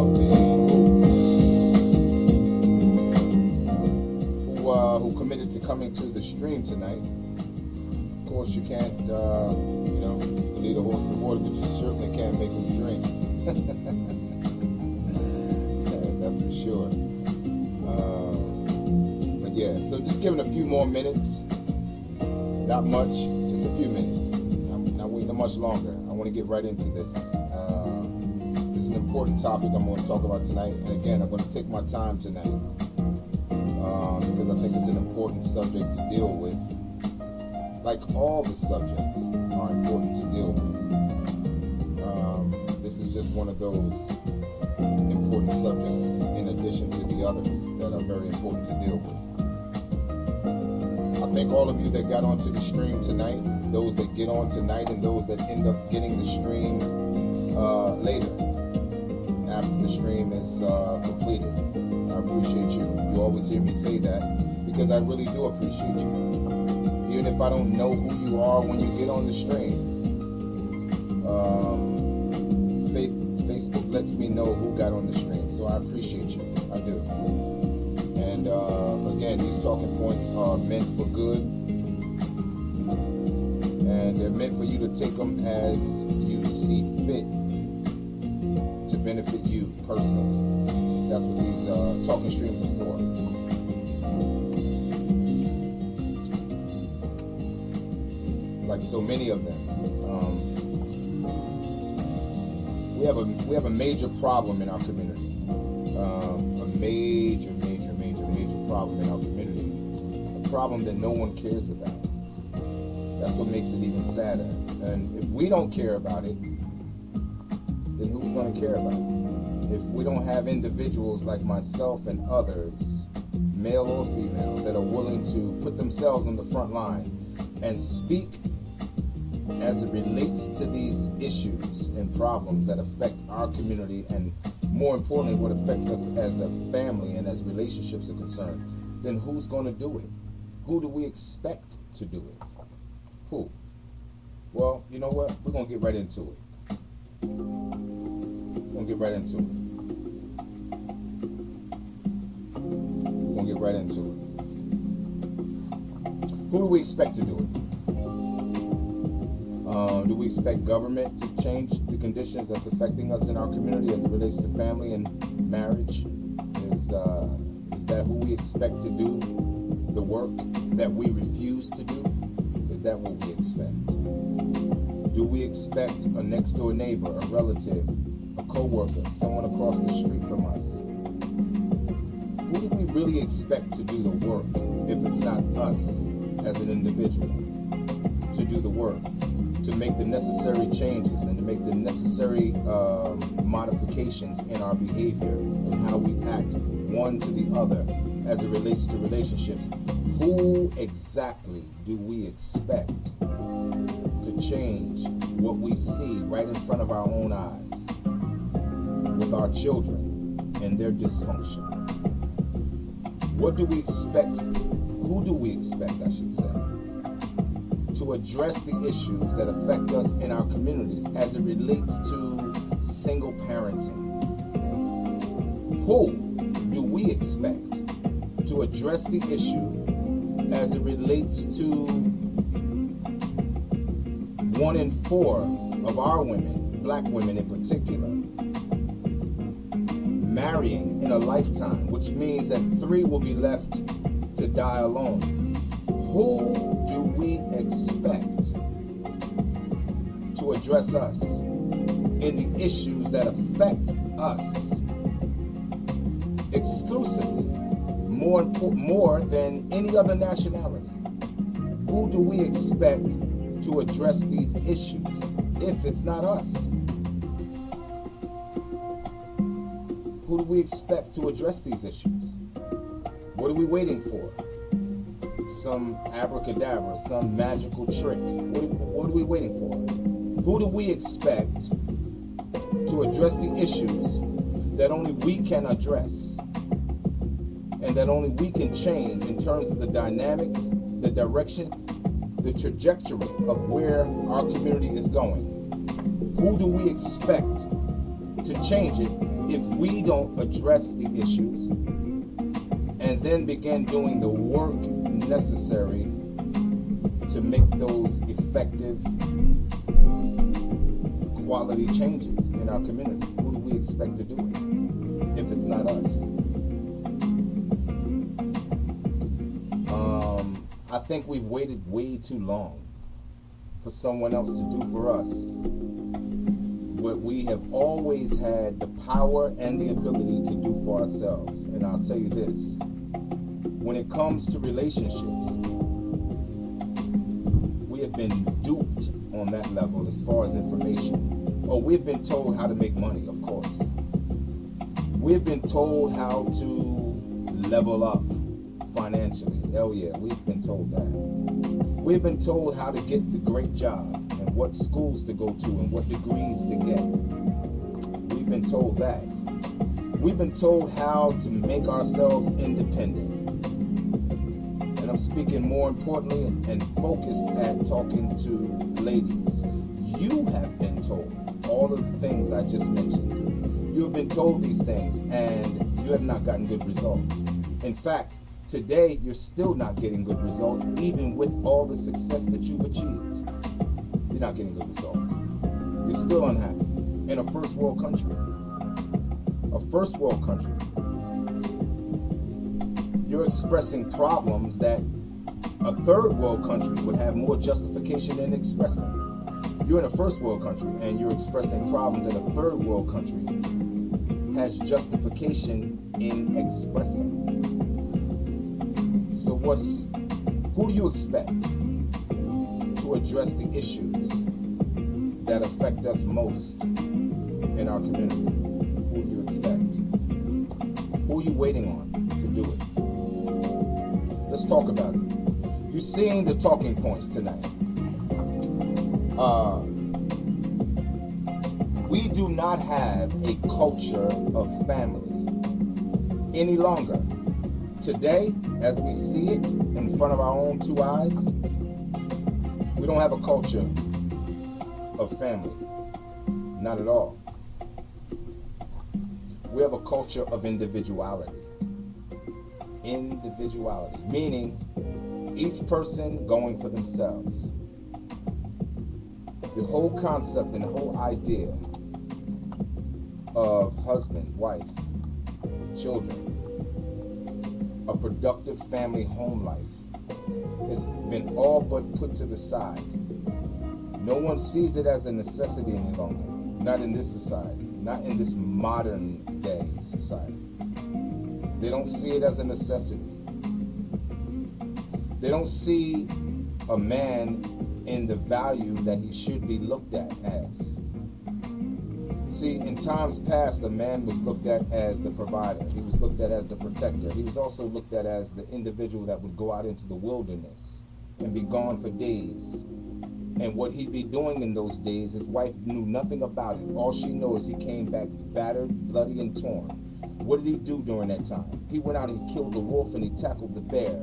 about the who committed to coming to the stream tonight. Of course, you can't, lead a horse to water, but you certainly can't make him drink. That's for sure. But yeah, so just giving a few more minutes. Not much, just a few minutes. I'm not waiting much longer. I want to get right into this. This is an important topic I'm going to talk about tonight. And again, I'm going to take my time tonight because I think it's an important subject to deal with. Like all the subjects are important to deal with. This is just one of those important subjects in addition to the others that are very important to deal with. I thank all of you that got onto the stream tonight, those that get on tonight, and those that end up getting the stream later, after the stream is completed. I appreciate you. You always hear me say that because I really do appreciate you. Even if I don't know who you are when you get on the stream, Facebook lets me know who got on the stream, so I appreciate you. I do. And again, these talking points are meant for good, and they're meant for you to take them as you see fit to benefit you personally. That's what these talking streams are for. Like so many of them, we have a major problem in our community. A major problem in our community. A problem that no one cares about. That's what makes it even sadder. And if we don't care about it, then who's going to care about it? If we don't have individuals like myself and others, male or female, that are willing to put themselves on the front line and speak as it relates to these issues and problems that affect our community, and more importantly, what affects us as a family and as relationships are concerned, then who's going to do it? Who do we expect to do it? Who? Well, you know what? We're going to get right into it. We're going to get right into it. We're going to get right into it. Who do we expect to do it? Do we expect government to change the conditions that's affecting us in our community as it relates to family and marriage? Is that who we expect to do the work that we refuse to do? Is that what we expect? Do we expect a next door neighbor, a relative, a co-worker, someone across the street from us? Who do we really expect to do the work if it's not us as an individual to do the work, to make the necessary changes and to make the necessary modifications in our behavior and how we act one to the other as it relates to relationships? Who exactly do we expect to change what we see right in front of our own eyes with our children and their dysfunction? What do we expect? Who do we expect, I should say, to address the issues that affect us in our communities as it relates to single parenting? Who do we expect to address the issue as it relates to 1 in 4 of our women, black women in particular, marrying in a lifetime, which means that 3 will be left to die alone? Who do we expect to address us in the issues that affect us exclusively, more than any other nationality? Who do we expect to address these issues if it's not us? Who do we expect to address these issues? What are we waiting for? Some abracadabra, some magical trick? What are we waiting for? Who do we expect to address the issues that only we can address and that only we can change in terms of the dynamics, the direction, the trajectory of where our community is going? Who do we expect to change it if we don't address the issues and then begin doing the work necessary to make those effective quality changes in our community. Who do we expect to do it if it's not us? I think we've waited way too long for someone else to do for us what we have always had the power and the ability to do for ourselves. And I'll tell you this, when it comes to relationships, we have been duped on that level as far as information. Oh, we've been told how to make money, of course. We've been told how to level up financially. Hell yeah, we've been told that. We've been told how to get the great job and what schools to go to and what degrees to get. We've been told that. We've been told how to make ourselves independent. And I'm speaking more importantly and focused at talking to ladies. You have been told all of the things I just mentioned. You have been told these things and you have not gotten good results. In fact, today you're still not getting good results even with all the success that you've achieved. You're not getting good results. You're still unhappy in a first world country. A first world country. You're expressing problems that a third world country would have more justification in expressing. You're in a first world country and you're expressing problems that a third world country has justification in expressing. So who do you expect to address the issues that affect us most in our community? Who do you expect? Who are you waiting on to do it? Let's talk about it. You're seeing the talking points tonight. We do not have a culture of family any longer. Today, as we see it in front of our own two eyes, we don't have a culture of family. Not at all. We have a culture of individuality. Individuality, meaning each person going for themselves. The whole concept and the whole idea of husband, wife, children, a productive family home life has been all but put to the side. No one sees it as a necessity any longer. Not in this society. Not in this modern day society. They don't see it as a necessity. They don't see a man in the value that he should be looked at as. See, in times past, the man was looked at as the provider. He was looked at as the protector. He was also looked at as the individual that would go out into the wilderness and be gone for days. And what he'd be doing in those days, his wife knew nothing about it. All she knows is he came back battered, bloody, and torn. What did he do during that time? He went out and killed the wolf and he tackled the bear.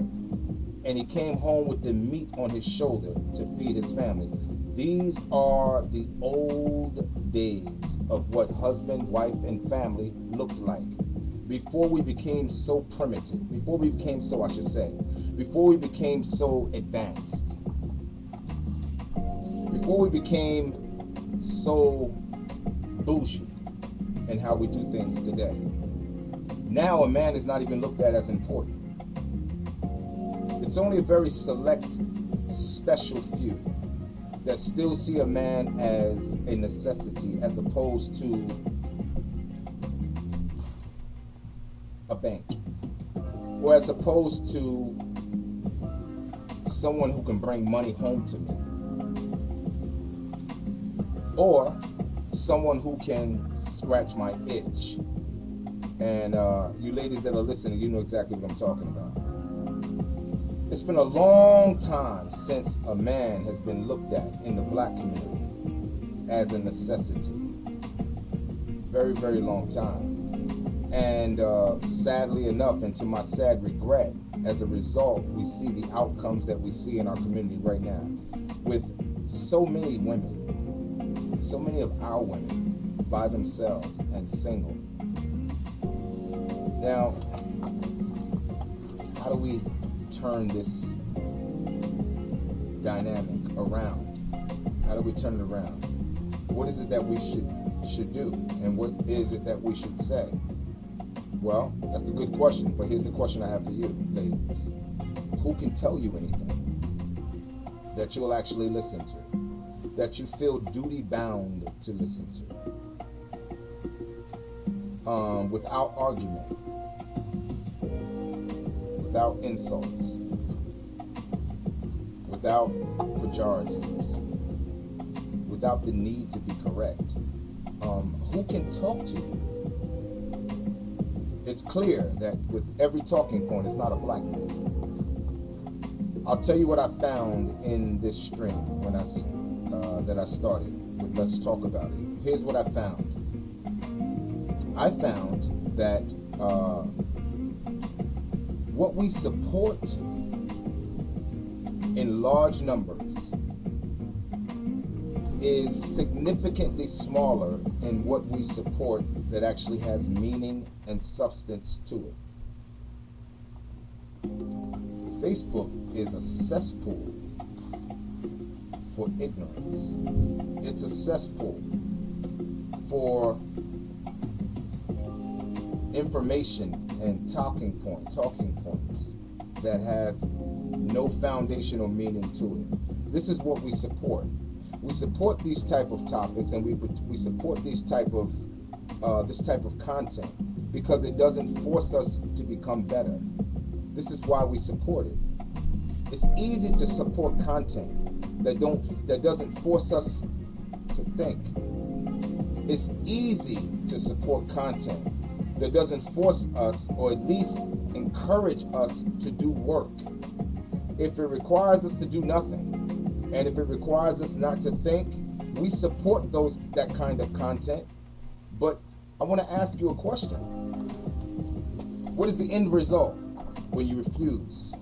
And he came home with the meat on his shoulder to feed his family. These are the old days of what husband, wife, and family looked like. Before we became so primitive, before we became so advanced, before we became so bougie in how we do things today. Now a man is not even looked at as important. It's only a very select, special few that still see a man as a necessity as opposed to a bank, or as opposed to someone who can bring money home to me, or someone who can scratch my itch. And you ladies that are listening, you know exactly what I'm talking about. It's been a long time since a man has been looked at in the black community as a necessity. Very, very long time. And sadly enough, and to my sad regret, as a result, we see the outcomes that we see in our community right now. With so many women, so many of our women by themselves and single, Now, how do we turn this dynamic around? How do we turn it around? What is it that we should do, and what is it that we should say? Well, that's a good question, but here's the question I have for you, ladies. Who can tell you anything that you'll actually listen to, that you feel duty bound to listen to, without argument, without insults, without pejoratives, without the need to be correct? Who can talk to you? It's clear that with every talking point, it's not a black man. I'll tell you what I found in this string when that I started with Let's Talk About It. Here's what I found. I found that what we support in large numbers is significantly smaller in what we support that actually has meaning and substance to it. Facebook is a cesspool for ignorance. It's a cesspool for information and talking points that have no foundational meaning to it. This is what we support. We support these type of topics, and we support these type of this type of content because it doesn't force us to become better. This is why we support it. It's easy to support content that doesn't force us to think. It's easy to support content that doesn't force us, or at least encourage us to do work. If it requires us to do nothing, and if it requires us not to think, we support that kind of content. But I want to ask you a question. What is the end result when you refuse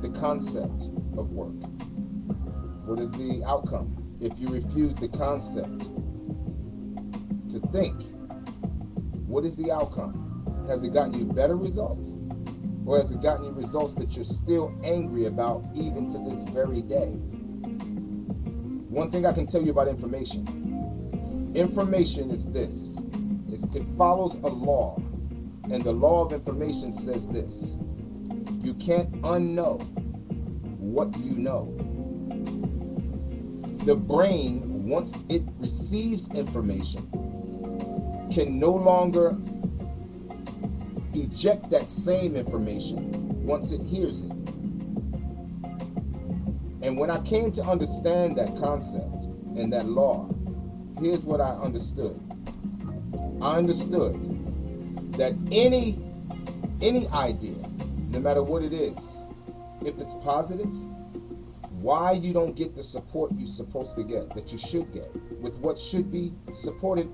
the concept of work? What is the outcome if you refuse the concept to think? What is the outcome? Has it gotten you better results? Or has it gotten you results that you're still angry about even to this very day? One thing I can tell you about information. Information is this. It follows a law. And the law of information says this. You can't unknow what you know. The brain, once it receives information, can no longer eject that same information once it hears it. And when I came to understand that concept and that law, here's what I understood. I understood that any idea, no matter what it is, if it's positive, why you don't get the support you're supposed to get, that you should get, with what should be supported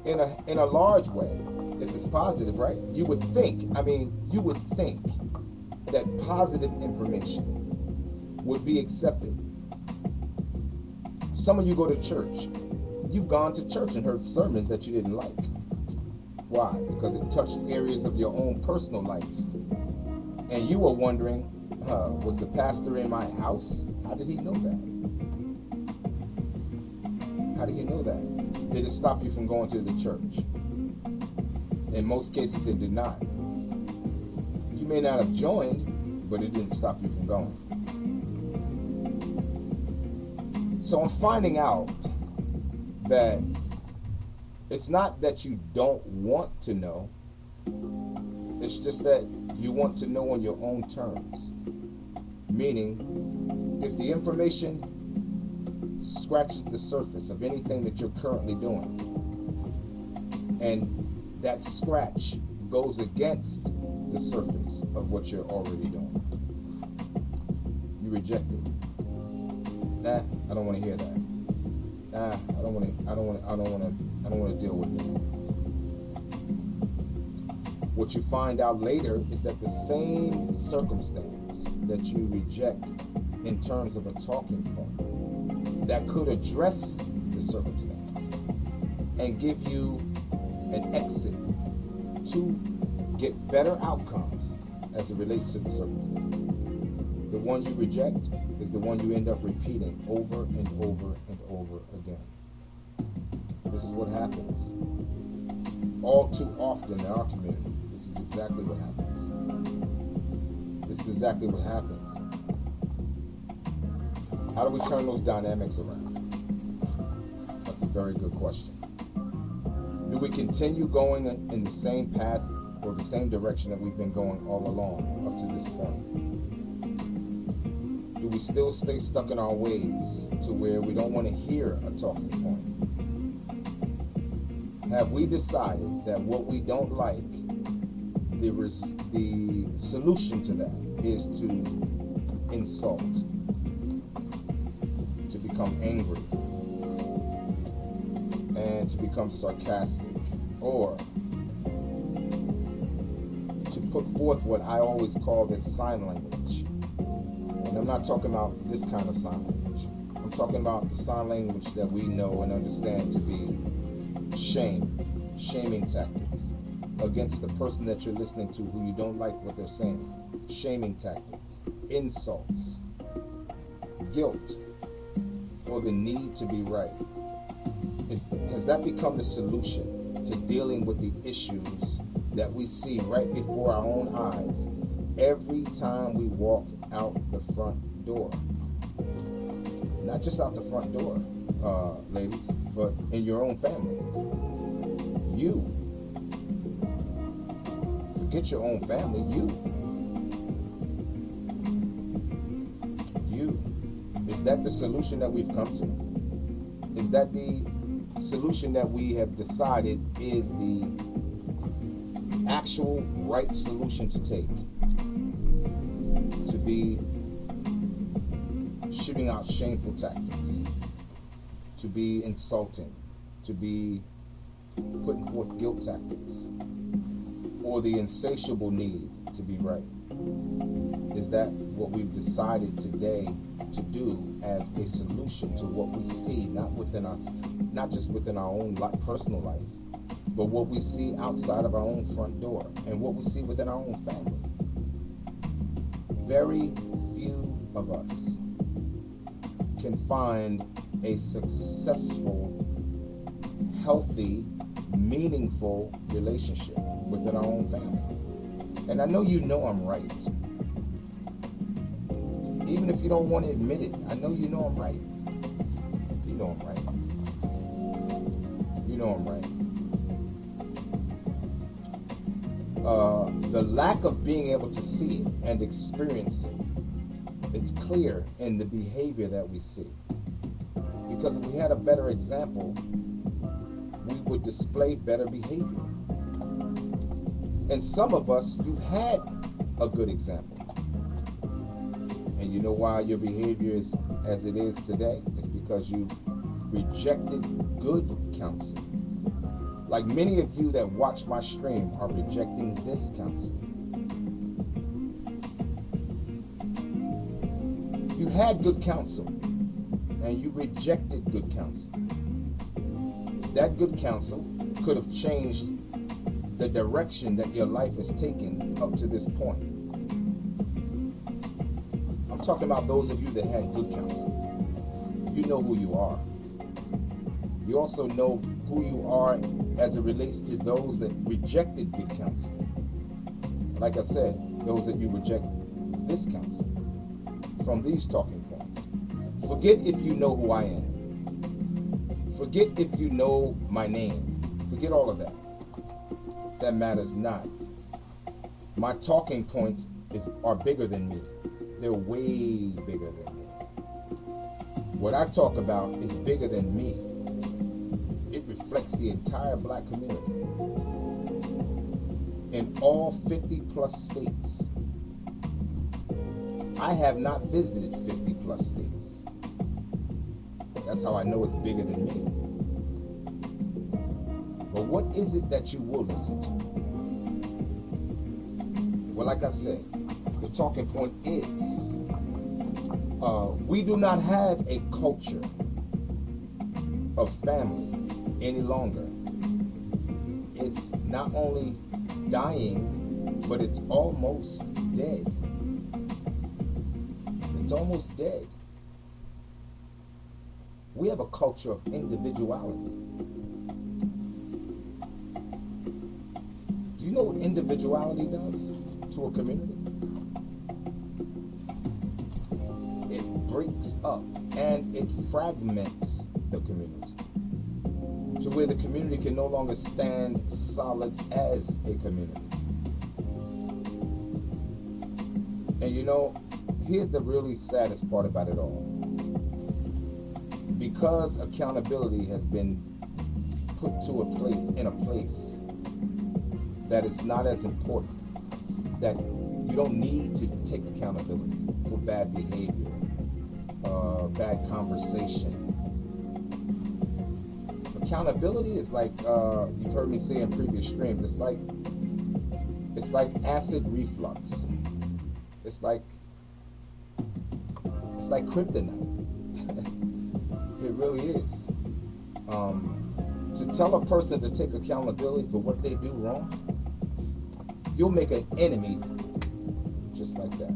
in a large way, if it's positive, right? You would think that positive information would be accepted. Some of you go to church. You've gone to church and heard sermons that you didn't like. Why? Because it touched areas of your own personal life. And you were wondering, was the pastor in my house? How did he know that? How did he know that? Did it stop you from going to the church? In most cases, it did not. You may not have joined, but it didn't stop you from going. So I'm finding out that it's not that you don't want to know, it's just that you want to know on your own terms. Meaning, if the information scratches the surface of anything that you're currently doing, and that scratch goes against the surface of what you're already doing, you reject it. Nah, I don't want to hear that. Nah, I don't want to deal with it. What you find out later is that the same circumstance that you reject in terms of a talking point that could address the circumstance and give you an exit to get better outcomes as it relates to the circumstance. The one you reject is the one you end up repeating over and over and over again. This is what happens all too often in our community. This is exactly what happens. This is exactly what happens. How do we turn those dynamics around? That's a very good question. Do we continue going in the same path or the same direction that we've been going all along up to this point? Do we still stay stuck in our ways to where we don't want to hear a talking point? Have we decided that what we don't like, the solution to that is to insult, to become angry, and to become sarcastic, or to put forth what I always call this sign language? And I'm not talking about this kind of sign language. I'm talking about the sign language that we know and understand to be shaming tactics against the person that you're listening to who you don't like what they're saying. Shaming tactics, insults, guilt, or the need to be right. Has that become the solution to dealing with the issues that we see right before our own eyes every time we walk out the front door? Not just out the front door, ladies, but in your own family. You. Forget your own family. You. Is that the solution that we've come to? Is that the solution that we have decided is the actual right solution to take? To be shooting out shameful tactics, to be insulting, to be putting forth guilt tactics, or the insatiable need to be right? Is that what we've decided today to do as a solution to what we see, not just within our own personal life, but what we see outside of our own front door and what we see within our own family? Very few of us can find a successful, healthy, meaningful relationship within our own family. And I know you know I'm right. Even if you don't want to admit it, I know you know I'm right. You know I'm right. You know I'm right. The lack of being able to see it and experience it, it's clear in the behavior that we see. Because if we had a better example, we would display better behavior. And some of us, you had a good example. And you know why your behavior is as it is today? It's because you rejected good counsel. Like many of you that watch my stream are rejecting this counsel. You had good counsel, and you rejected good counsel. That good counsel could have changed the direction that your life has taken up to this point. I'm talking about those of you that had good counsel. You know who you are. You also know who you are as it relates to those that rejected good counsel. Like I said, those that you reject this counsel from these talking points. Forget if you know who I am. Forget if you know my name. Forget all of that. That matters not. My talking points are bigger than me. They're way bigger than me. What I talk about is bigger than me. It reflects the entire black community in all 50 plus states. I have not visited 50 plus states. That's how I know it's bigger than me. But what is it that you will listen to? Well, like I said, the talking point is we do not have a culture of family any longer. It's not only dying, but it's almost dead. It's almost dead. We have a culture of individuality. Do you know what individuality does to a community? It breaks up and it fragments the community to where the community can no longer stand solid as a community. And you know, here's the really saddest part about it all. Because accountability has been put in a place that is not as important, that you don't need to take accountability for bad behavior, bad conversation. Accountability is like, you've heard me say in previous streams, it's like acid reflux. It's like kryptonite. It really is. To tell a person to take accountability for what they do wrong, you'll make an enemy just like that.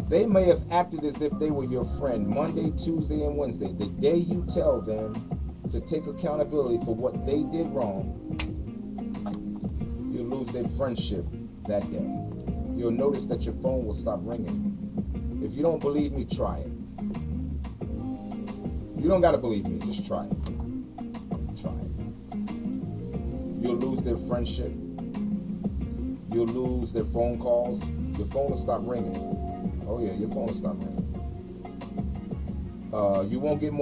They may have acted as if they were your friend Monday, Tuesday, and Wednesday. The day you tell them to take accountability for what they did wrong, you'll lose their friendship that day. You'll notice that your phone will stop ringing. If you don't believe me, try it. You don't got to believe me, just try it. Try it. You'll lose their friendship. You'll lose their phone calls. Your phone will stop ringing. Oh yeah, your phone will stop ringing. You won't get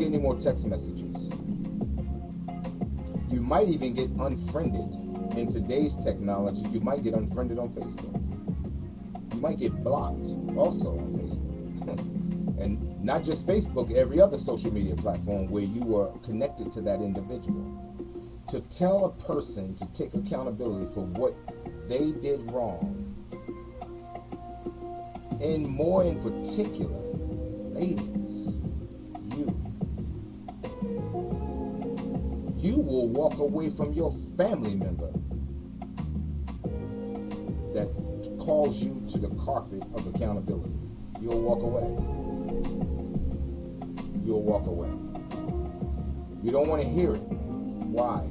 any more text messages. You might even get unfriended. In today's technology, you might get unfriended on Facebook. You might get blocked also on Facebook. And not just Facebook, every other social media platform where you are connected to that individual. To tell a person to take accountability for what they did wrong, and more in particular, ladies, you will walk away from your family member that calls you to the carpet of accountability. You'll walk away. You'll walk away. You don't want to hear it. Why?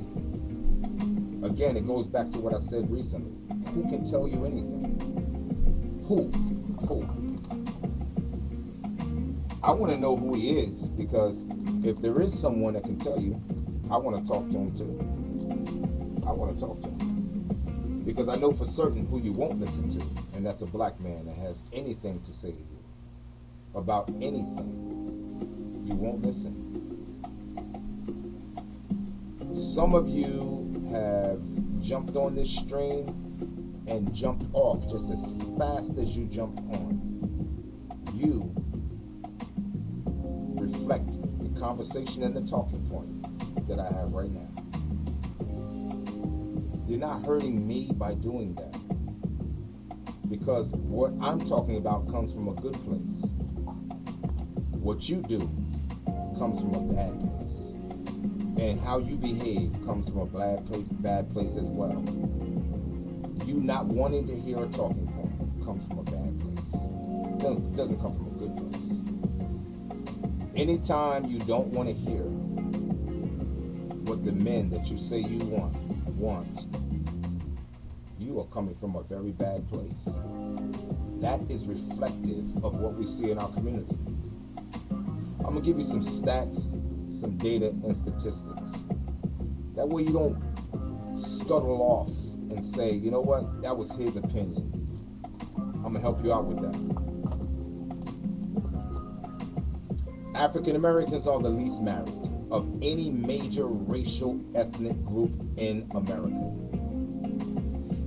Again, it goes back to what I said recently. Who can tell you anything? Who? I want to know who he is, because if there is someone that can tell you, I want to talk to him too. I want to talk to him. Because I know for certain who you won't listen to, and that's a black man that has anything to say to you about anything. You won't listen. Some of you have jumped on this stream and jumped off just as fast as you jumped on. You reflect the conversation and the talking point that I have right now. You're not hurting me by doing that, because what I'm talking about comes from a good place. What you do comes from a bad place, and how you behave comes from a bad place as well. You not wanting to hear a talking point comes from a bad place. It doesn't come from a good place. Anytime you don't want to hear what the men that you say you want, you are coming from a very bad place. That is reflective of what we see in our community. I'm going to give you some stats, some data and statistics. That way you don't scuttle off and say, you know what, that was his opinion. I'm going to help you out with that. African Americans are the least married of any major racial ethnic group in America.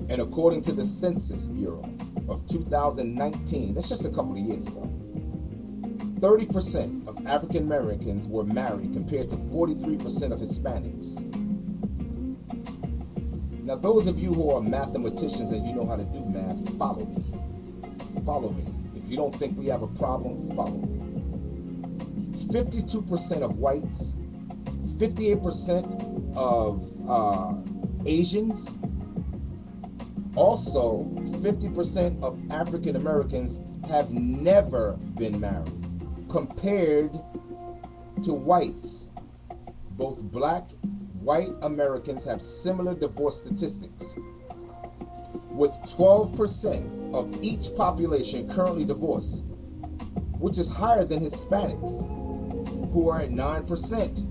And according to the Census Bureau of 2019, that's just a couple of years ago, 30% of African Americans were married compared to 43% of Hispanics. Now, those of you who are mathematicians and you know how to do math, follow me. Follow me. If you don't think we have a problem, follow me. 52% of whites, 58% of Asians, Also, 50% of African Americans have never been married, compared to whites. Both black, white Americans have similar divorce statistics, with 12% of each population currently divorced, which is higher than Hispanics, who are at 9%,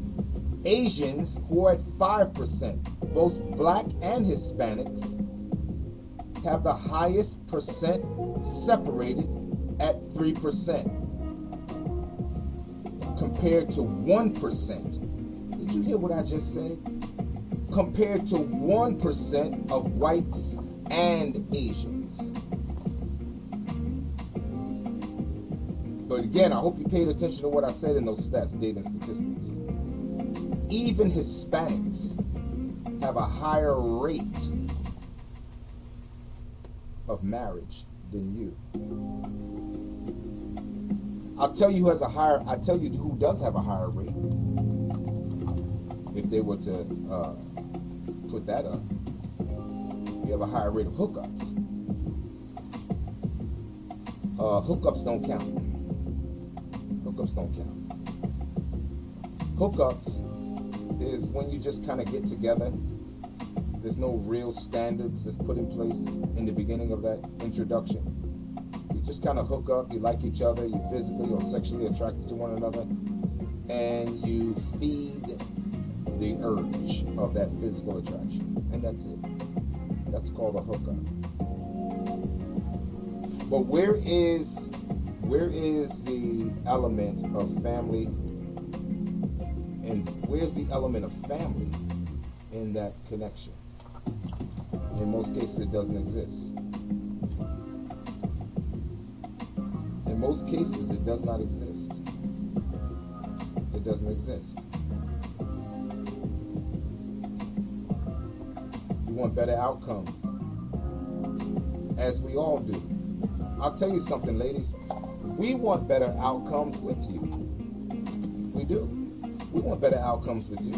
Asians, who are at 5%. Both black and Hispanics have the highest percent separated at 3%, compared to 1%. Did you hear what I just said? Compared to 1% of whites and Asians. But again, I hope you paid attention to what I said in those stats, data, and statistics. Even Hispanics have a higher rate of marriage than you. I'll tell you who does have a higher rate. If they were to put that up, you have a higher rate of hookups. Hookups don't count. Hookups don't count. Hookups is when you just kind of get together. There's no real standards that's put in place in the beginning of that introduction. You just kind of hook up, you like each other, you're physically or sexually attracted to one another, and you feed the urge of that physical attraction. And that's it. That's called a hookup. But where is the element of family, and where's the element of family in that connection? In most cases, it doesn't exist. In most cases, it does not exist. It doesn't exist. You want better outcomes, as we all do. I'll tell you something, ladies. We want better outcomes with you. We do. We want better outcomes with you.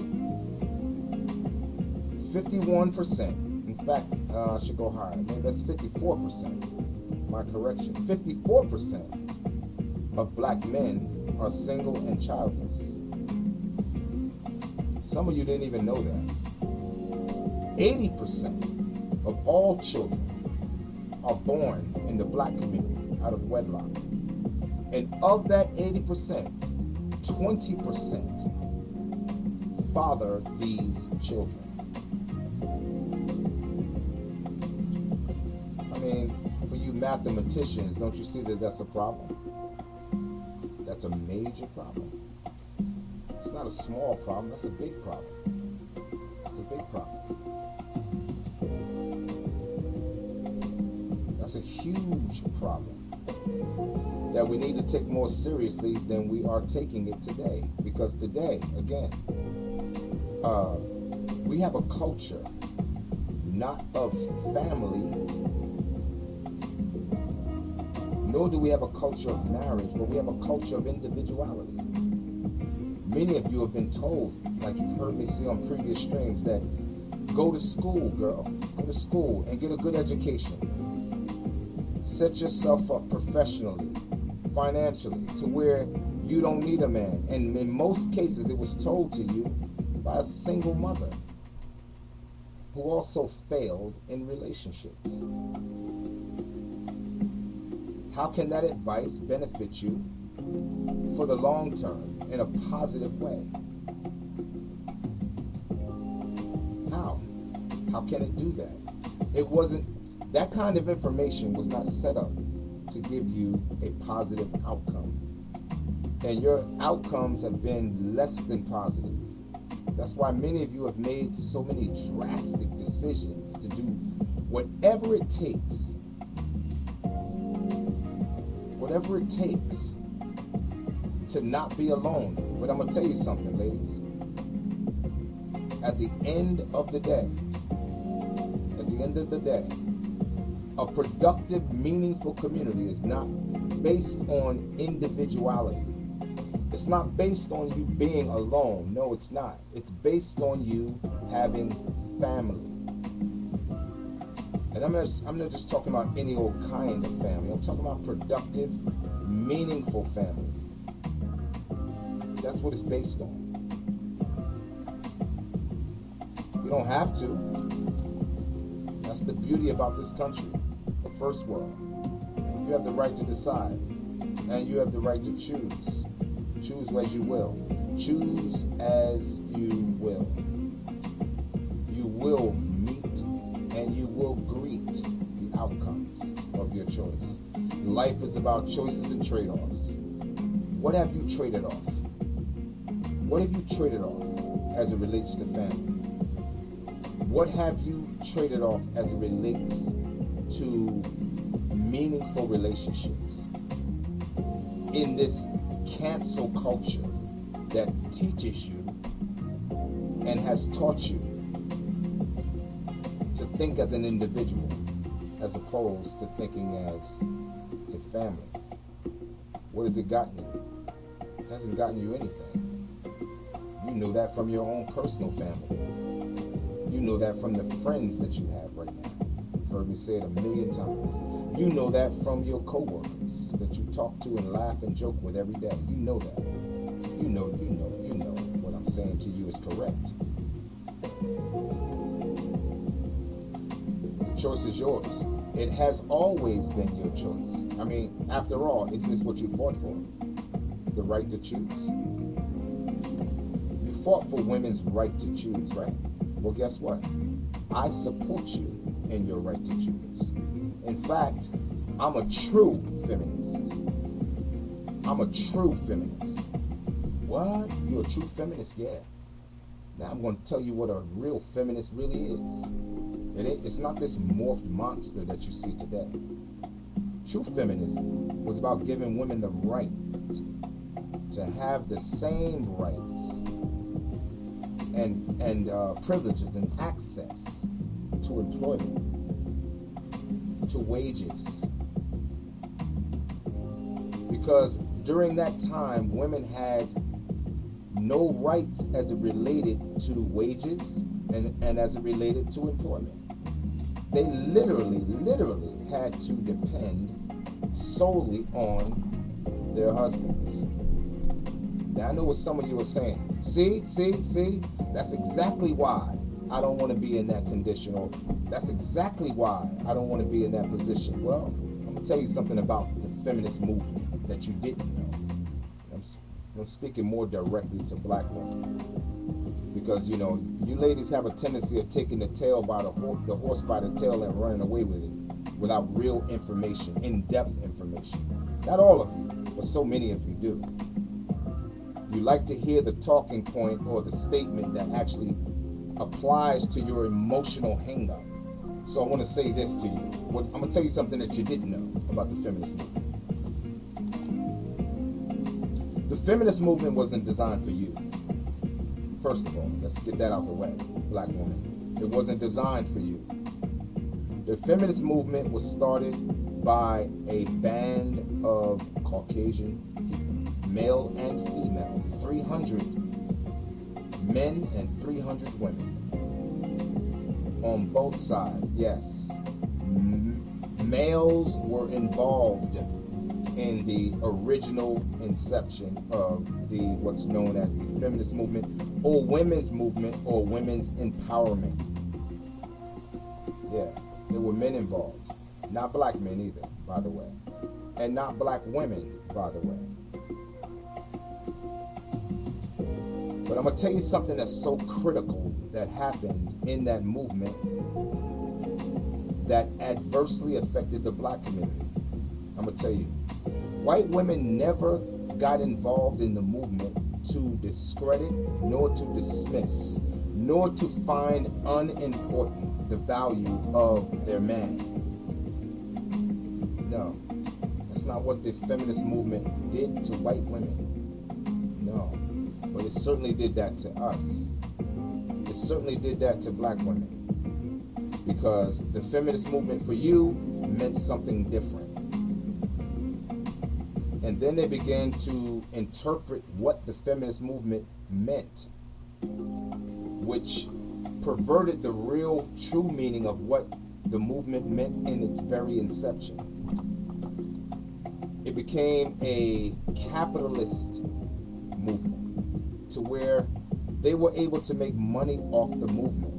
51%. In fact, I should go higher. Maybe that's 54%. My correction. 54% of black men are single and childless. Some of you didn't even know that. 80% of all children are born in the black community out of wedlock. And of that 80%, 20% father these children. I mean, for you mathematicians, don't you see that that's a problem? That's a major problem. It's not a small problem, that's a big problem. It's a big problem. That's a huge problem that we need to take more seriously than we are taking it today. Because today, again, we have a culture not of family, nor do we have a culture of marriage, but we have a culture of individuality. Many of you have been told, like you've heard me say on previous streams, that go to school, girl, go to school and get a good education. Set yourself up professionally, financially, to where you don't need a man. And in most cases, it was told to you by a single mother who also failed in relationships. How can that advice benefit you for the long term in a positive way? How? How can it do that? It wasn't, that kind of information was not set up to give you a positive outcome. And your outcomes have been less than positive. That's why many of you have made so many drastic decisions to do whatever it takes to not be alone. But I'm going to tell you something, ladies. At the end of the day, a productive, meaningful community is not based on individuality. It's not based on you being alone. No, it's not. It's based on you having family. And And I'm not just talking about any old kind of family. I'm talking about productive, meaningful family. That's what it's based on. You don't have to. That's the beauty about this country, the first world. You have the right to decide, and you have the right to choose. Choose as you will. Choose as you will. You will meet and you will greet the outcomes of your choice. Life is about choices and trade-offs. What have you traded off? What have you traded off as it relates to family? What have you traded off as it relates to meaningful relationships in this cancel culture that teaches you and has taught you to think as an individual as opposed to thinking as a family? What has it gotten you? It hasn't gotten you anything. You know that from your own personal family. You know that from the friends that you have right now. You've heard me say it a million times. You know that from your coworkers that you talk to and laugh and joke with every day. You know that. You know what I'm saying to you is correct. The choice is yours. It has always been your choice. I mean, after all, isn't this what you fought for? The right to choose. You fought for women's right to choose, right? Well, guess what? I support you in your right to choose. In fact, I'm a true feminist. I'm a true feminist. What? You're a true feminist? Yeah. Now I'm going to tell you what a real feminist really is. It's not this morphed monster that you see today. True feminism was about giving women the right to have the same rights and privileges and access to employment, to wages. Because during that time, women had no rights as it related to wages and as it related to employment. They literally had to depend solely on their husbands. Now I know what some of you are saying. See? That's exactly why I don't want to be in that condition, or that's exactly why I don't want to be in that position. Well, I'm going to tell you something about the feminist movement that you didn't know. I'm speaking more directly to black women. Because, you ladies have a tendency of taking the tail by the horse by the tail and running away with it without real information, in-depth information. Not all of you, but so many of you do. You like to hear the talking point or the statement that actually applies to your emotional hang-up. So I want to say this to you. I'm going to tell you something that you didn't know about the feminist movement. The feminist movement wasn't designed for you. First of all, let's get that out of the way, black woman. It wasn't designed for you. The feminist movement was started by a band of Caucasian people, male and female, 300 men and 300 women. On both sides, yes. Males were involved in the original inception of what's known as the feminist movement, or women's movement, or women's empowerment. Yeah, there were men involved. Not black men either, by the way. And not black women, by the way. But I'm going to tell you something that's so critical that happened in that movement that adversely affected the black community. I'm going to tell you. White women never got involved in the movement to discredit, nor to dismiss, nor to find unimportant the value of their man. No, that's not what the feminist movement did to white women. No, but it certainly did that to us. It certainly did that to black women. Because the feminist movement for you meant something different. And then they began to interpret what the feminist movement meant, which perverted the real true meaning of what the movement meant in its very inception. It became a capitalist movement to where they were able to make money off the movement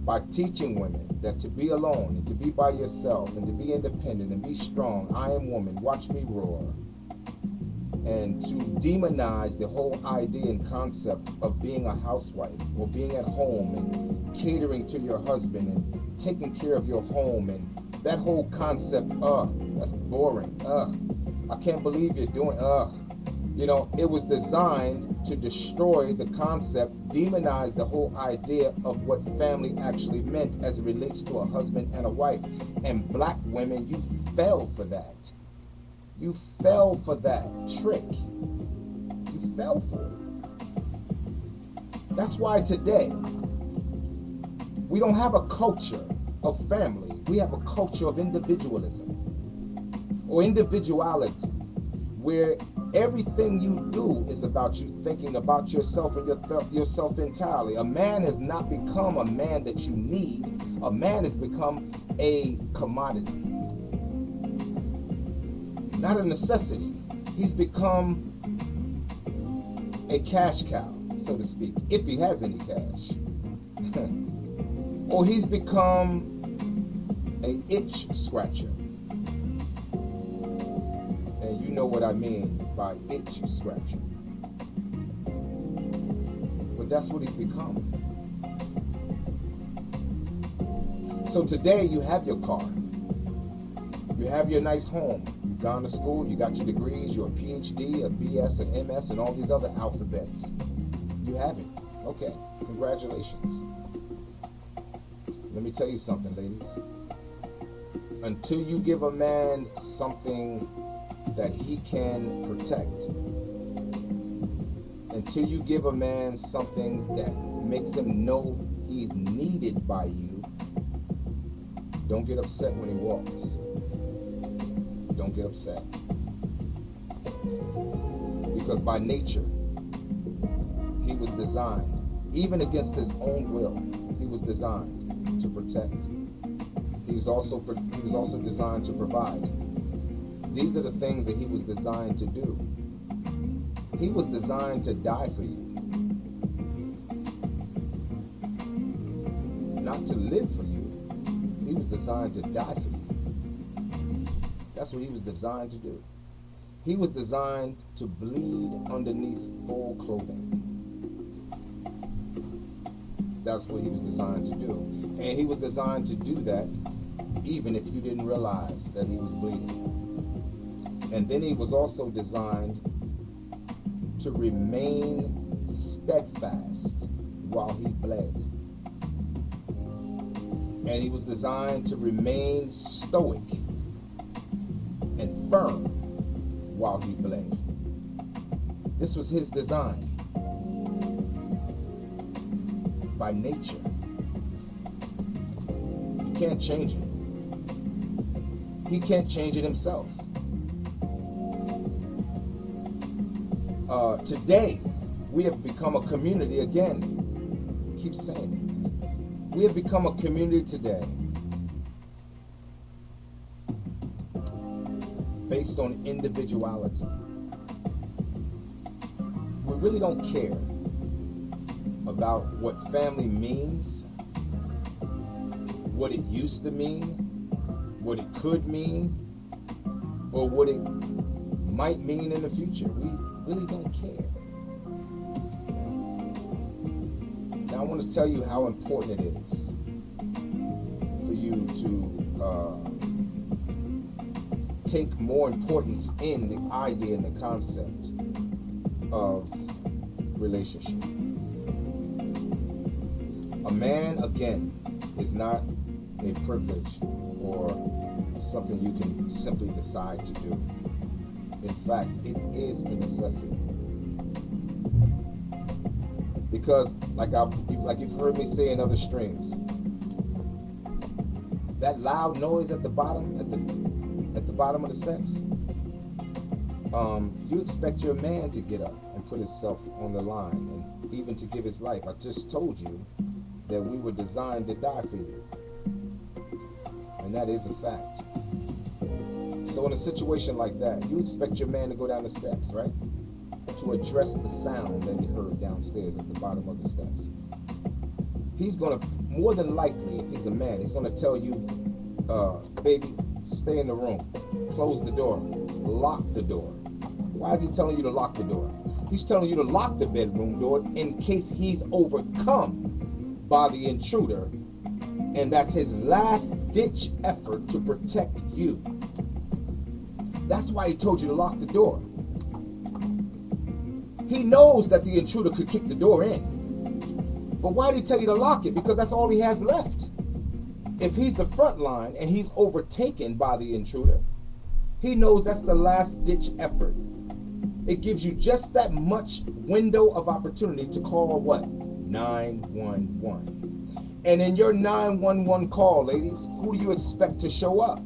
by teaching women that to be alone and to be by yourself and to be independent and be strong. I am woman, watch me roar. And to demonize the whole idea and concept of being a housewife or being at home and catering to your husband and taking care of your home, and that whole concept, that's boring. I can't believe you're doing, You know, it was designed to destroy the concept, demonize the whole idea of what family actually meant as it relates to a husband and a wife. And black women, you fell for that. You fell for that trick. You fell for it. That's why today, we don't have a culture of family. We have a culture of individualism or individuality, where everything you do is about you thinking about yourself and yourself entirely. A man has not become a man that you need. A man has become a commodity. Not a necessity. He's become a cash cow, so to speak, if he has any cash. Or he's become an itch scratcher. And you know what I mean by itch scratcher. But that's what he's become. So today you have your car. You have your nice home. You've gone to school, you got your degrees, you're a PhD, a BS, an MS, and all these other alphabets. You have it. Okay, congratulations. Let me tell you something, ladies. Until you give a man something that he can protect, until you give a man something that makes him know he's needed by you, don't get upset when he walks. Don't get upset. Because by nature, he was designed, even against his own will, he was designed to protect. He was also designed to provide. These are the things that he was designed to do. He was designed to die for you. Not to live for you. He was designed to die for you. That's what he was designed to do. He was designed to bleed underneath full clothing. That's what he was designed to do. And he was designed to do that even if you didn't realize that he was bleeding. And then he was also designed to remain steadfast while he bled. And he was designed to remain stoic and firm while he bled. This was his design by nature. You can't change it. He can't change it himself. Today, we have become a community again. Keep saying it. We have become a community today based on individuality. We really don't care about what family means, what it used to mean, what it could mean, or what it might mean in the future. We really don't care. Now I want to tell you how important it is for you to take more importance in the idea and the concept of relationship. A man, again, is not a privilege or something you can simply decide to do. In fact, it is a necessity. Because, like you've heard me say in other streams, that loud noise at the bottom, at the bottom of the steps, you expect your man to get up and put himself on the line and even to give his life. I just told you that we were designed to die for you. that is a fact. So in a situation like that, you expect your man to go down the steps, right? To address the sound that he heard downstairs at the bottom of the steps. He's gonna, more than likely, if he's a man, he's gonna tell you, baby, stay in the room, close the door, lock the door. Why is he telling you to lock the door? He's telling you to lock the bedroom door in case he's overcome by the intruder, and that's his last ditch effort to protect you. That's why he told you to lock the door. He knows that the intruder could kick the door in. But why did he tell you to lock it? Because that's all he has left. If he's the front line and he's overtaken by the intruder, he knows that's the last ditch effort. It gives you just that much window of opportunity to call what? 911. And in your 911 call, ladies, who do you expect to show up?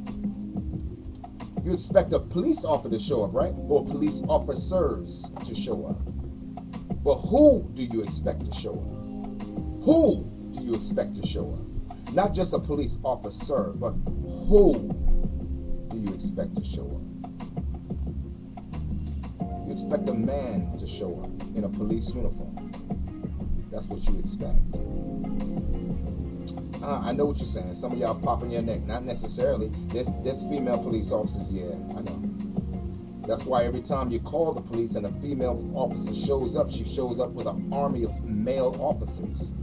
You expect a police officer to show up, right? Or police officers to show up. But who do you expect to show up? Who do you expect to show up? Not just a police officer, but who do you expect to show up? You expect a man to show up in a police uniform. That's what you expect. I know what you're saying. Some of y'all popping your neck. Not necessarily. There's female police officers. Yeah, I know. That's why every time you call the police and a female officer shows up, she shows up with an army of male officers.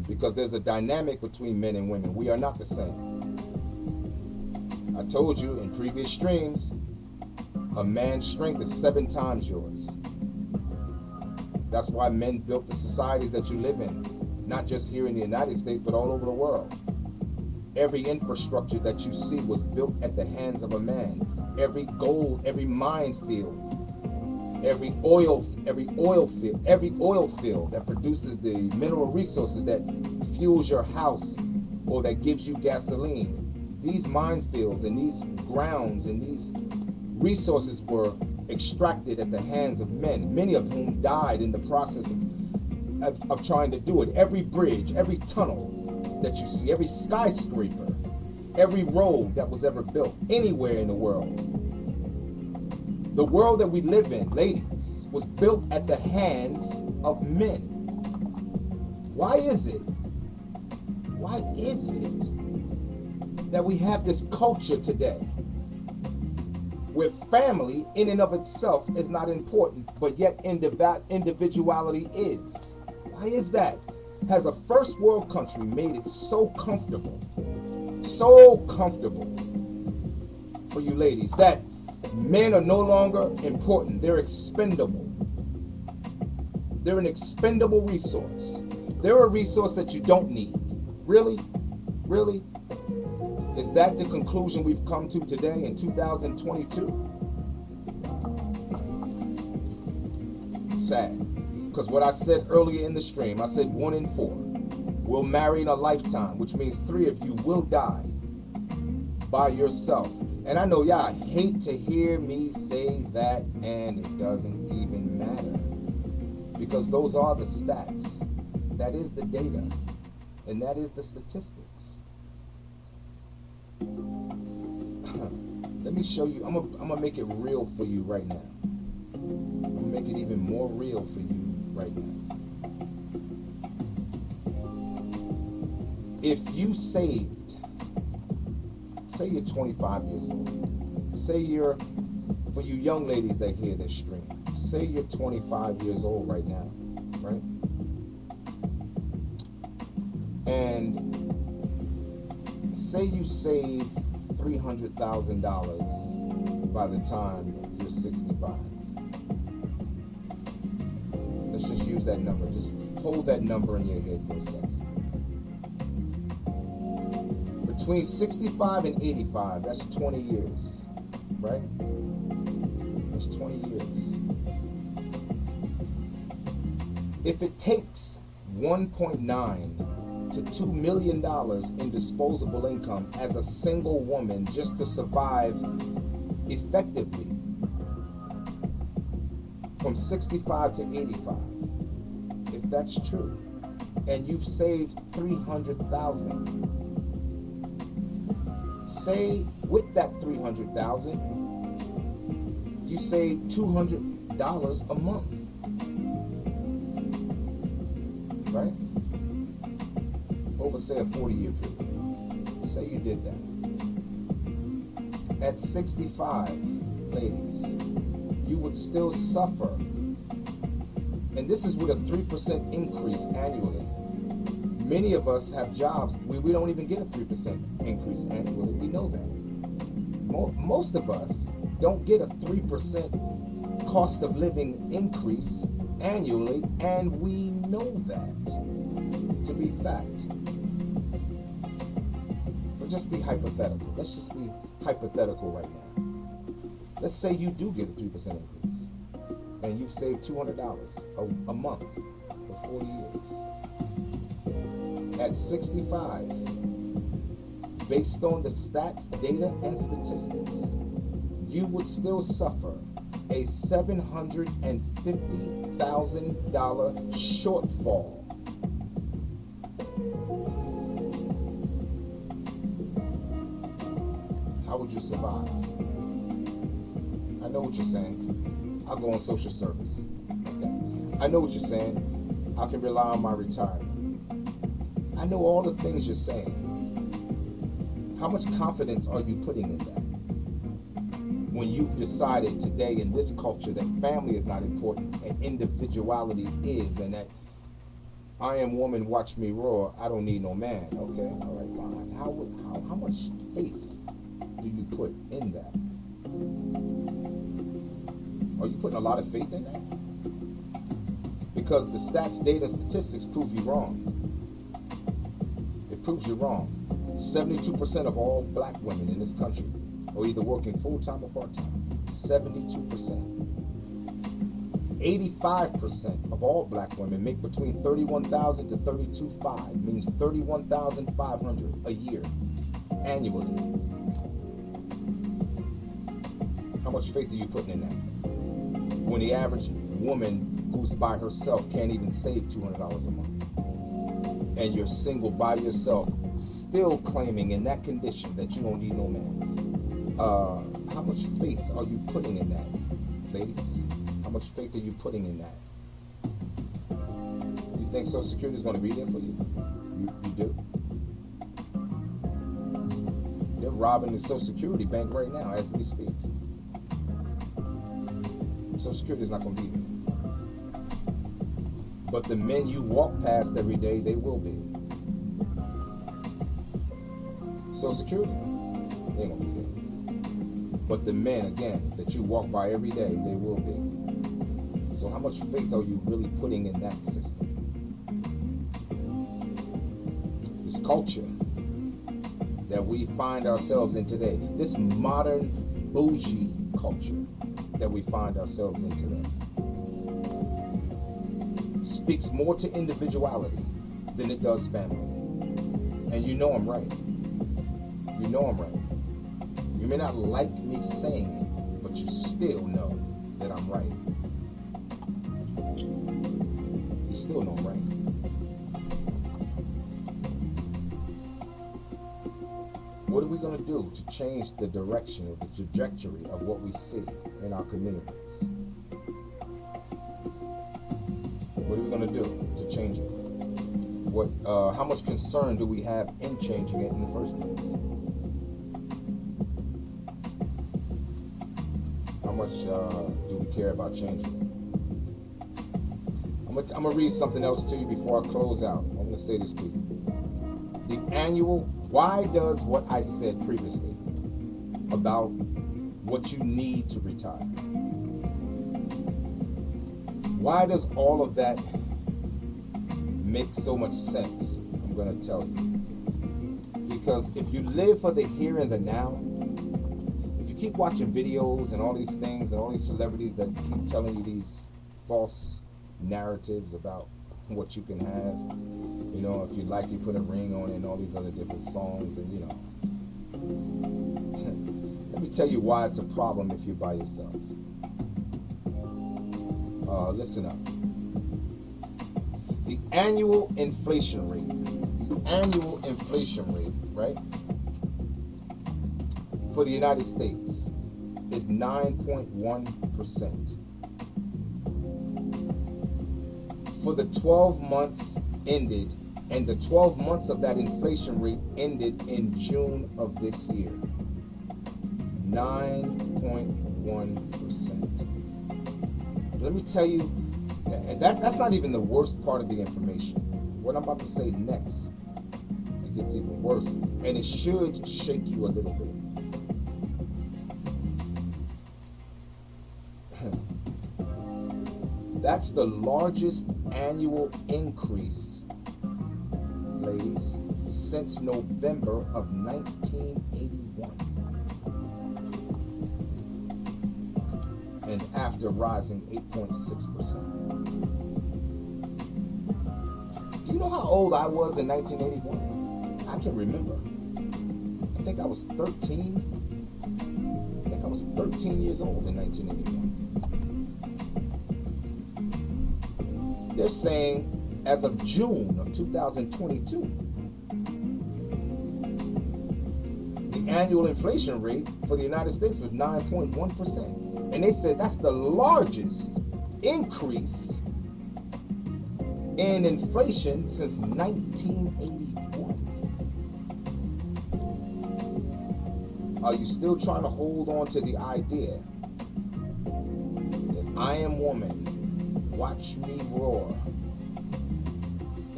Because there's a dynamic between men and women. We are not the same. I told you in previous streams, a man's strength is 7 times yours. That's why men built the societies that you live in. Not just here in the United States, but all over the world. Every infrastructure that you see was built at the hands of a man. Every gold, every minefield, every oil field that produces the mineral resources that fuels your house or that gives you gasoline. These minefields and these grounds and these resources were extracted at the hands of men, many of whom died in the process of trying to do it. Every bridge, every tunnel that you see, every skyscraper, every road that was ever built anywhere in the world. The world that we live in, ladies, was built at the hands of men. Why is it that we have this culture today where family in and of itself is not important, but yet individuality is? Why is that? Has a first world country made it so comfortable for you ladies that men are no longer important? They're expendable. They're an expendable resource. They're a resource that you don't need. Really? Really? Is that the conclusion we've come to today in 2022? Sad. Because what I said earlier in the stream, I said 1 in 4 will marry in a lifetime, which means 3 of you will die by yourself. And I know y'all hate to hear me say that, and it doesn't even matter. Because those are the stats. That is the data. And that is the statistics. Let me show you. I'm gonna make it real for you right now. I'm gonna make it even more real for you right now. If you saved, say you're 25 years old. Say you're, for you young ladies that hear this stream, say you're 25 years old right now, right? And say you save $300,000 by the time you're 65. Let's just use that number. Just hold that number in your head for a second. Between 65 and 85, that's 20 years, right? That's 20 years. If it takes 1.9 to $2 million in disposable income as a single woman just to survive effectively from 65 to 85, if that's true, and you've saved $300,000, say with that $300,000, you save $200 a month, right? Over, say, a 40-year period. Say you did that. At 65, ladies, you would still suffer. And this is with a 3% increase annually. Many of us have jobs. We don't even get a 3% increase annually. We know that. Most of us don't get a 3% cost of living increase annually, and we know that to be fact. But just be hypothetical. Let's just be hypothetical right now. Let's say you do get a 3% increase, and you've saved $200 a month for 40 years. At 65, based on the stats, data, and statistics, you would still suffer a $750,000 shortfall. How would you survive? I know what you're saying. I'll go on social service. Okay. I know what you're saying. I can rely on my retirement. I know all the things you're saying. How much confidence are you putting in that? When you've decided today in this culture that family is not important and individuality is, and that I am woman, watch me roar, I don't need no man. Okay, all right, fine. How much faith do you put in that? Are you putting a lot of faith in that? Because the stats, data, statistics prove you wrong. It proves you wrong. 72% of all black women in this country are either working full-time or part-time. 72%. 85% of all black women make between $31,000 to $32,500, means $31,500 a year, annually. How much faith are you putting in that? When the average woman who's by herself can't even save $200 a month, and you're single by yourself, still claiming in that condition that you don't need no man. How much faith are you putting in that, ladies? How much faith are you putting in that? You think Social Security is going to be there for you? You do? They're robbing the Social Security bank right now as we speak. Social Security is not going to be there. But the men you walk past every day, they will be. Social Security, they won't be there. But the men, again, that you walk by every day, they will be. So how much faith are you really putting in that system? This culture that we find ourselves in today, this modern bougie culture that we find ourselves in today, speaks more to individuality than it does family. And you know I'm right. You know I'm right. You may not like me saying it, but you still know that I'm right. You still know I'm right. What are we going to do to change the direction or the trajectory of what we see in our communities? What are we going to do to change it? How much concern do we have in changing it in the first place? How much do we care about changing it? I'm going to read something else to you before I close out. I'm going to say this to you. The annual, why does what I said previously about what you need to retire, why does all of that make so much sense? I'm going to tell you. Because if you live for the here and the now, if you keep watching videos and all these things and all these celebrities that keep telling you these false narratives about what you can have, you know, if you like, you put a ring on it and all these other different songs, and you know, let me tell you why it's a problem if you're by yourself. Listen up. The annual inflation rate, right, for the United States is 9.1%. For the 12 months ended, and the 12 months of that inflation rate ended in June of this year, 9.1%. Let me tell you, and that's not even the worst part of the information. What I'm about to say next, it gets even worse, and it should shake you a little bit. That's the largest annual increase, ladies, since November of 1981. And after rising 8.6%. Do you know how old I was in 1981? I can remember. I think I was 13. I think I was 13 years old in 1981. They're saying as of June of 2022, the annual inflation rate for the United States was 9.1%. And they said that's the largest increase in inflation since 1981. Are you still trying to hold on to the idea that I am woman, watch me roar,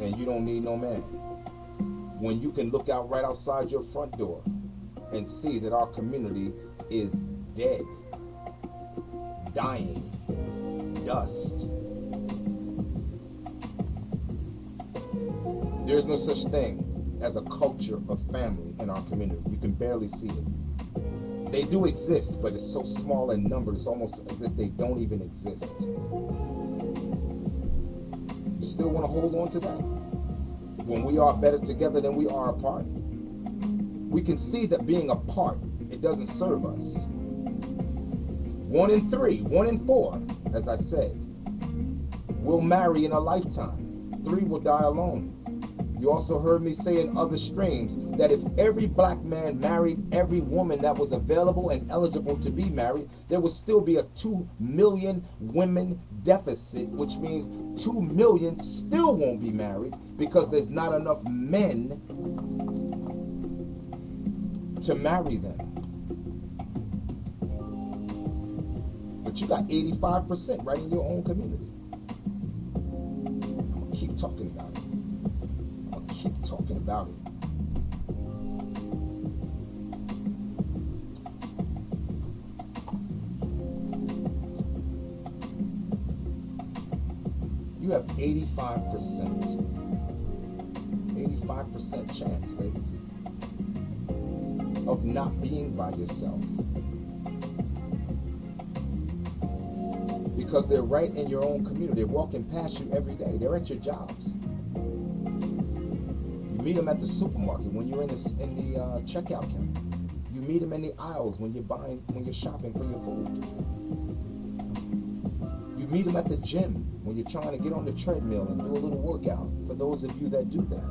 and you don't need no man, when you can look out right outside your front door and see that our community is dead, dying, dust? There's no such thing as a culture of family in our community. You can barely see it. They do exist, but it's so small in number, it's almost as if they don't even exist. You still want to hold on to that? When we are better together than we are apart? We can see that being apart, it doesn't serve us. 1 in 3, 1 in 4, as I said, will marry in a lifetime. 3 will die alone. You also heard me say in other streams that if every black man married every woman that was available and eligible to be married, there would still be a 2 million women deficit, which means 2 million still won't be married because there's not enough men to marry them. But you got 85% right in your own community. I'm gonna keep talking about it. Keep talking about it. You have 85% chance, ladies, of not being by yourself. Because they're right in your own community. They're walking past you every day. They're at your jobs. You meet them at the supermarket when you're in the checkout counter. You meet them in the aisles when you're shopping for your food. You meet them at the gym when you're trying to get on the treadmill and do a little workout, for those of you that do that.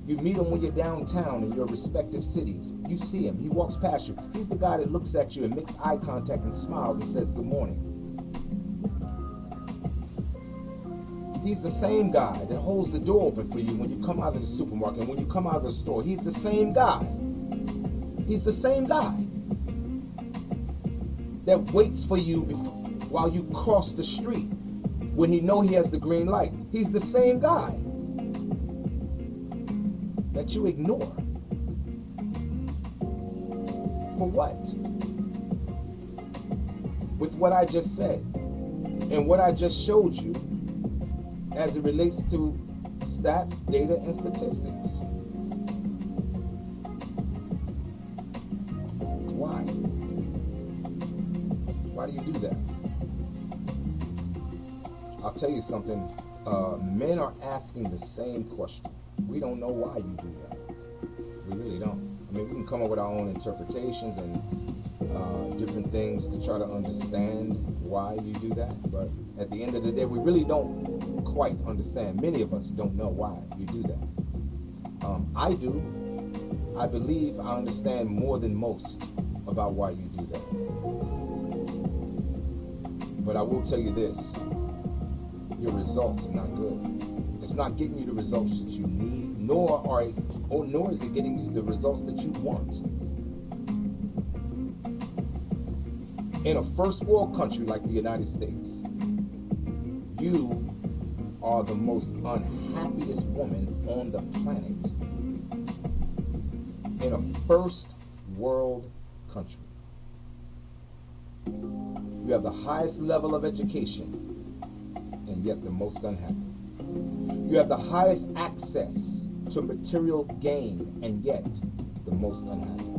You meet him when you're downtown in your respective cities. You see him. He walks past you. He's the guy that looks at you and makes eye contact and smiles and says, good morning. He's the same guy that holds the door open for you when you come out of the supermarket and when you come out of the store. He's the same guy. He's the same guy that waits for you while you cross the street when he knows he has the green light. He's the same guy that you ignore. For what? With what I just said and what I just showed you as it relates to stats, data, and statistics. Why? Why do you do that? I'll tell you something. Men are asking the same question. We don't know why you do that. We really don't. I mean, we can come up with our own interpretations and different things to try to understand why you do that. But at the end of the day, we really don't quite understand. Many of us don't know why you do that. I do. I believe I understand more than most about why you do that. But I will tell you this, your results are not good. It's not getting you the results that you need, nor is it getting you the results that you want. In a first world country like the United States, you are the most unhappiest woman on the planet. In a first world country. You have the highest level of education, and yet the most unhappy. You have the highest access to material gain, and yet the most unhappy.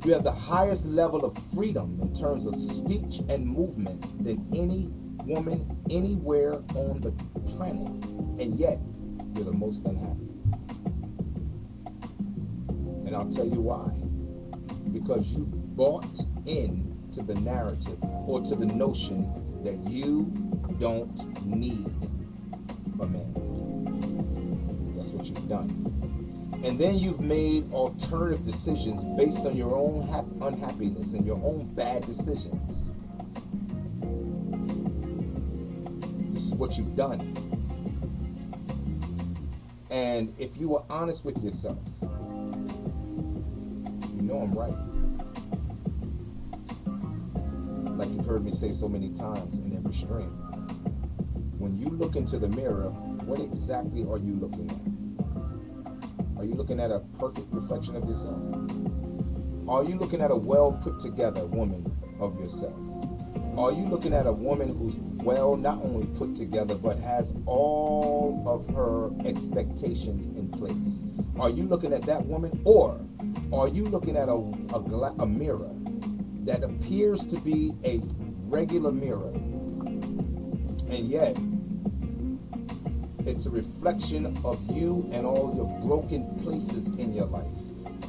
You have the highest level of freedom in terms of speech and movement than any woman anywhere on the planet, and yet you're the most unhappy. And I'll tell you why. Because you bought into the narrative or to the notion that you don't need a man. That's what you've done. And then you've made alternative decisions based on your own unhappiness and your own bad decisions. This is what you've done. And if you were honest with yourself, you know I'm right. Like you've heard me say so many times in every stream. When you look into the mirror, what exactly are you looking at? Are you looking at a perfect reflection of yourself? Are you looking at a well put together woman of yourself? Are you looking at a woman who's well not only put together but has all of her expectations in place? Are you looking at that woman, or are you looking at a mirror that appears to be a regular mirror, and yet it's a reflection of you and all your broken places in your life,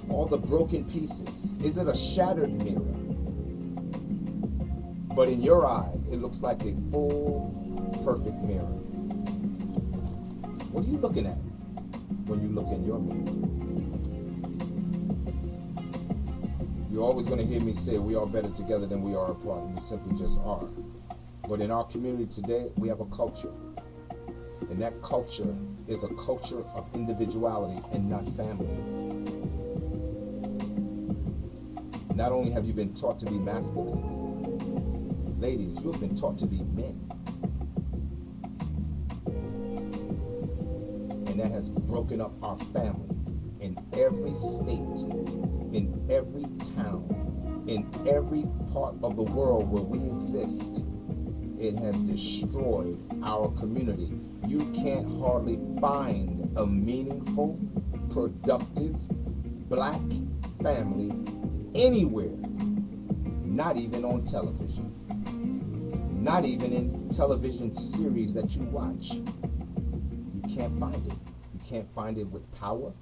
all the broken pieces? Is it a shattered mirror? But in your eyes, it looks like a full, perfect mirror. What are you looking at when you look in your mirror? You're always going to hear me say we are better together than we are apart, and we simply just are. But in our community today, we have a culture. And that culture is a culture of individuality and not family. Not only have you been taught to be masculine, ladies, you have been taught to be men. And that has broken up our family in every state, in every town, in every part of the world where we exist. It has destroyed our community. You can't hardly find a meaningful, productive, black family anywhere, not even on television, not even in television series that you watch. You can't find it. You can't find it with Power.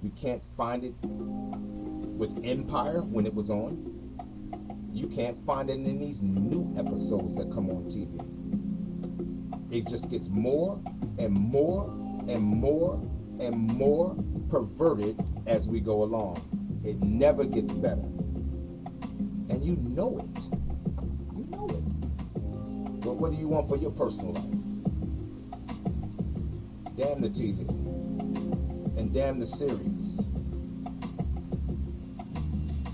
You can't find it with Empire when it was on. You can't find it in these new episodes that come on TV. It just gets more and more and more and more perverted as we go along. It never gets better. And you know it. You know it. But what do you want for your personal life? Damn the TV. And damn the series.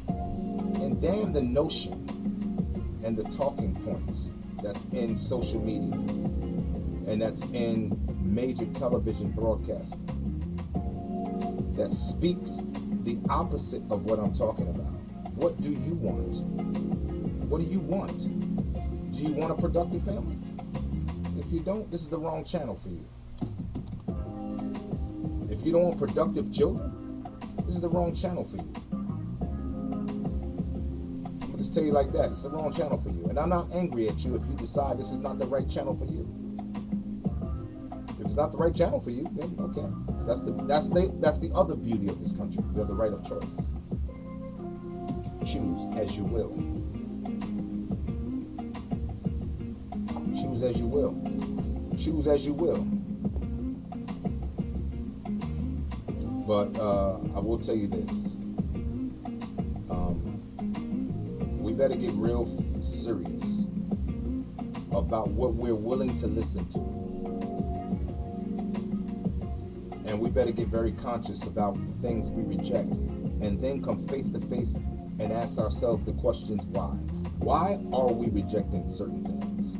And damn the notion and the talking points that's in social media and that's in major television broadcasting that speaks the opposite of what I'm talking about. What do you want? What do you want? Do you want a productive family? If you don't, this is the wrong channel for you. If you don't want productive children, this is the wrong channel for you. I'll just tell you like that, it's the wrong channel for you. And I'm not angry at you if you decide this is not the right channel for you. If it's not the right channel for you, then okay. That's the other beauty of this country. You have the right of choice. Choose as you will. Choose as you will. Choose as you will. But I will tell you this. We better get real serious about what we're willing to listen to. And we better get very conscious about the things we reject, and then come face to face and ask ourselves the questions why. Why are we rejecting certain things?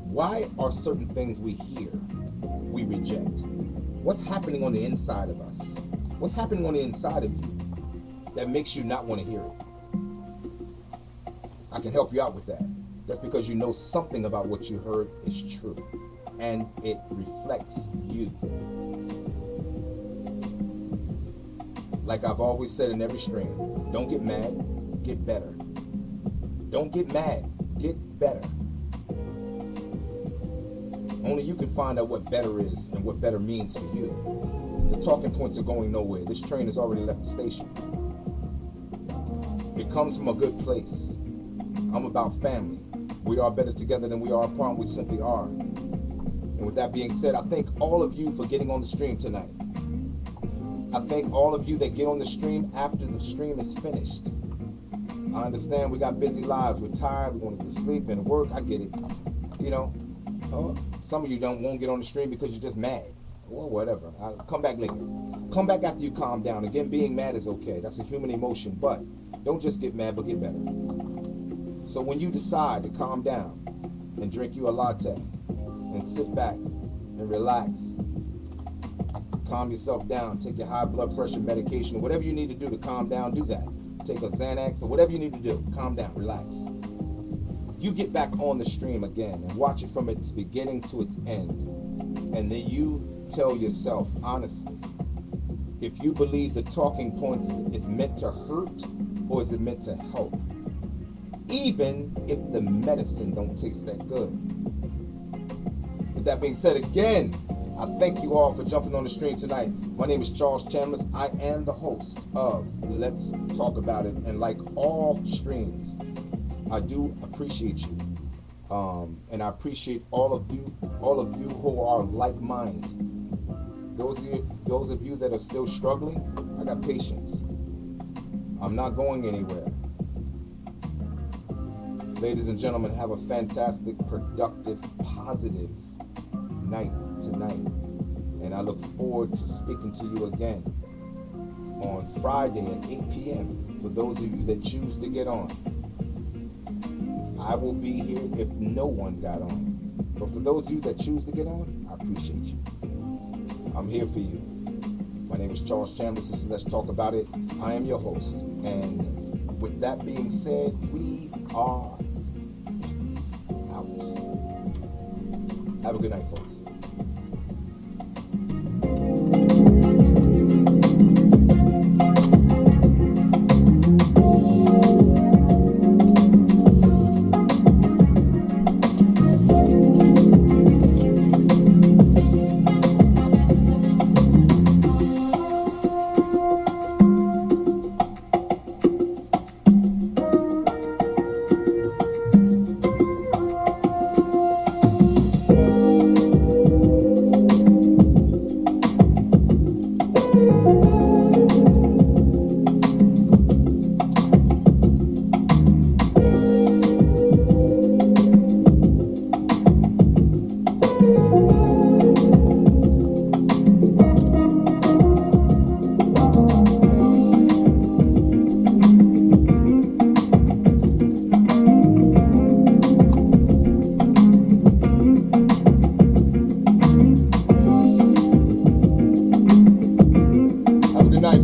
Why are certain things we hear we reject? What's happening on the inside of us? What's happening on the inside of you that makes you not want to hear it? I can help you out with that. That's because you know something about what you heard is true, and it reflects you. Like I've always said in every stream, don't get mad, get better. Don't get mad, get better. Only you can find out what better is and what better means for you. The talking points are going nowhere. This train has already left the station. It comes from a good place. I'm about family. We are better together than we are apart. We simply are. And with that being said, I thank all of you for getting on the stream tonight. I thank all of you that get on the stream after the stream is finished. I understand we got busy lives. We're tired. We want to go to sleep and work. I get it. You know, some of you won't get on the stream because you're just mad. Well, whatever. I'll come back later. Come back after you calm down. Again, being mad is okay. That's a human emotion. But don't just get mad, but get better. So when you decide to calm down and drink you a latte and sit back and relax, calm yourself down, take your high blood pressure medication, whatever you need to do to calm down, do that. Take a Xanax or whatever you need to do. Calm down, relax. You get back on the stream again and watch it from its beginning to its end. And then you tell yourself honestly, if you believe the talking points is meant to hurt or is it meant to help? Even if the medicine don't taste that good. With that being said, again, I thank you all for jumping on the stream tonight. My name is Charles Chambers. I am the host of Let's Talk About It. And like all streams, I do appreciate you. And I appreciate all of you who are like-minded. Those of you that are still struggling, I got patience. I'm not going anywhere. Ladies and gentlemen, have a fantastic, productive, positive night tonight. And I look forward to speaking to you again on Friday at 8 p.m. for those of you that choose to get on. I will be here if no one got on. But for those of you that choose to get on, I appreciate you. I'm here for you. My name is Charles Chambers. This is Let's Talk About It. I am your host. And with that being said, we are out. Have a good night, folks.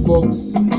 Folks.